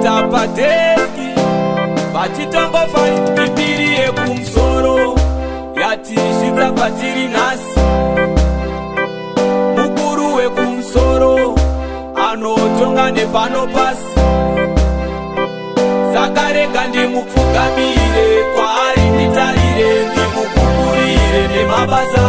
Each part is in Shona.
Vata padeski vachitongofa ibiri yekumusoro yatisvitsa kwatiri nhasi. Mukuru wekumusoro anotonga nepano pasi, saka rega ndimupfugamire kwaari, nditarire ndimupupurire nemabasa,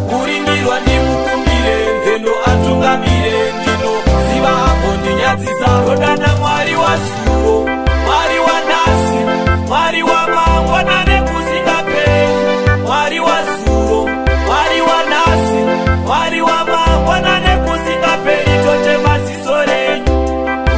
kuringirwa ndimukumbire nzendo atungamire, ndinoziva apo ndinyadzisa. Rodana Mwari wasuo, Mwari wanhasi, Mwari wamangwana nekusingaperi, Mwari wasuo, Mwari wanhasi, Mwari wamangwana nekusingaperi. Tochema ziso renyu,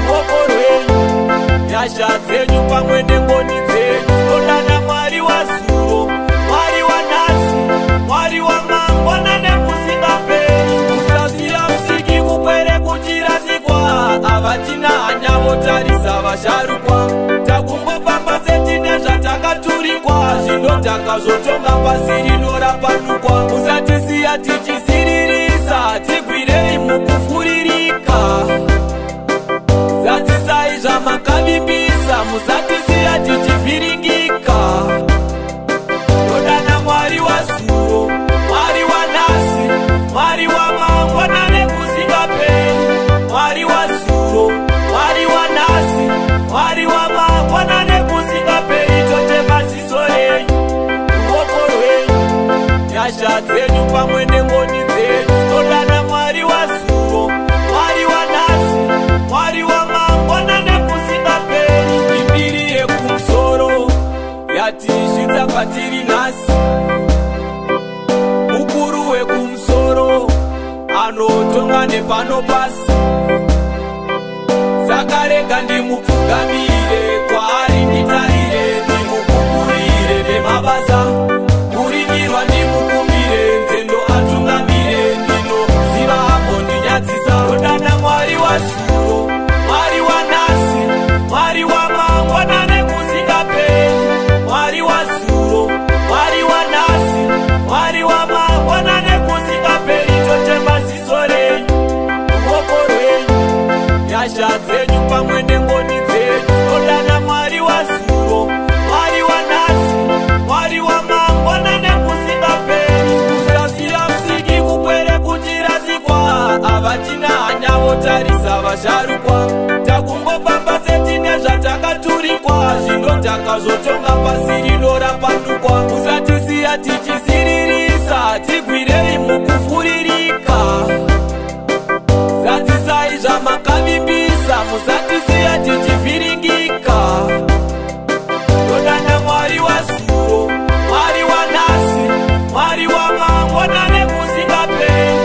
ruoko rwenyu, nyasha dzenyu pamwe nengoni dzenyu. Rodana Mwari wasuo, Mwari wanhasi, Mwari wamangwana nekusingaperi. Musasiya musiki kukwere kuchirasikwa, ava tina hanya votarisa vasharukwa. Takungofamba setine zvatakaturikwa, zvinodhaka zvotonga pasi rinorapanukwa. Musatisiya tichisiririsa, tigwirei mukufuririka. Zadzisai zvamakavimbisa, musatisiya tichivhiringika. Rodana Mwari wasuo, Mwari wanhasi, Mwari wamangwana nekusingaperi, Mwari wasuo, Mwari wanhasi, Mwari wamangwana nekusingaperi. Tochema ziso renyu, ruoko rwenyu, nyasha dzenyu pamwe nengoni dzenyu. Rodana Mwari wasuo, Mwari wanhasi, Mwari wamangwana nekusingaperi. Ibiri yekumusoro yatisvitsa kwatiri nhasi. Mukuru wekumusoro anotonga nepano pasi, saka rega ndimupfugamire kwaari, nditarire ndimupupurire nemabasa, kuringirwa ndimukumbire nzendo atungamire, ndinoziva apo ndinyadzisa. Rodana Mwari wasuo, Mwari wanhasi, Mwari wamangwana nekusingaperi, Mwari wasuo, Mwari wanhasi, Mwari wamangwana nekusingaperi. Tochema ziso renyu, ruoko rwenyu, nyasha dzenyu pamwe nengoni dzenyu. Rodana Mwari wasuo, Mwari wanhasi, Mwari wamangwana nekusingaperi. Musasiya musiki kukwere kuchirasikwa, ava tina hanya votarisa vasharukwa. Takungofamba setine zvatakaturikwa, zvinodhaka zvotonga pasi rinorapanukwa. Musatisiya tichisiririsa, tigwirei mukufuririka. Zadzisai zvamakavimbisa, musatisiya tichivhiringika. Rodana Mwari wasuo, Mwari wanhasi, Mwari wamangwana nekusingaperi,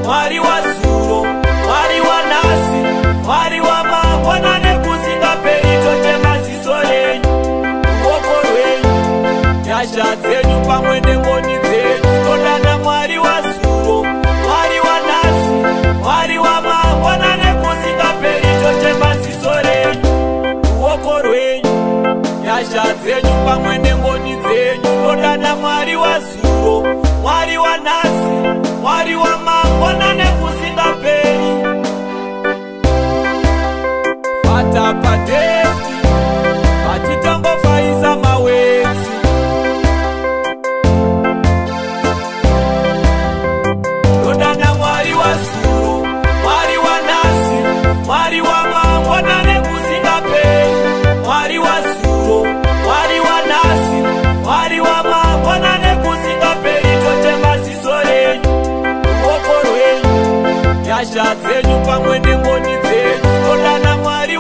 Mwari wasuo, Mwari wanhasi, Mwari wamangwana nekusingaperi. Tochema ziso renyu, ruoko rwenyu, nyasha dzenyu pamwe nengoni dzenyu. Rodana Mwari wasuo, Mwari wanhasi, Mwari wamangwana nekusingaperi. Tochema ziso renyu, ruoko rwenyu, nyasha dzenyu pamwe nengoni dzenyu. Rodana Mwari wasuo, Mwari wanhasi, Mwari wamangwana nekusingaperi. Vata padeski vachitongofaisa mawetsi. Rodana Mwari wasuo, Mwari wanhasi, Mwari wamangwana nekusingaperi, Mwari wasuo, Mwari wanhasi, Mwari wamangwana nekusingaperi. Tochema ziso renyu, ruoko rwenyu, nyasha dzenyu pamwe nengoni dzenyu. Rodana Mwari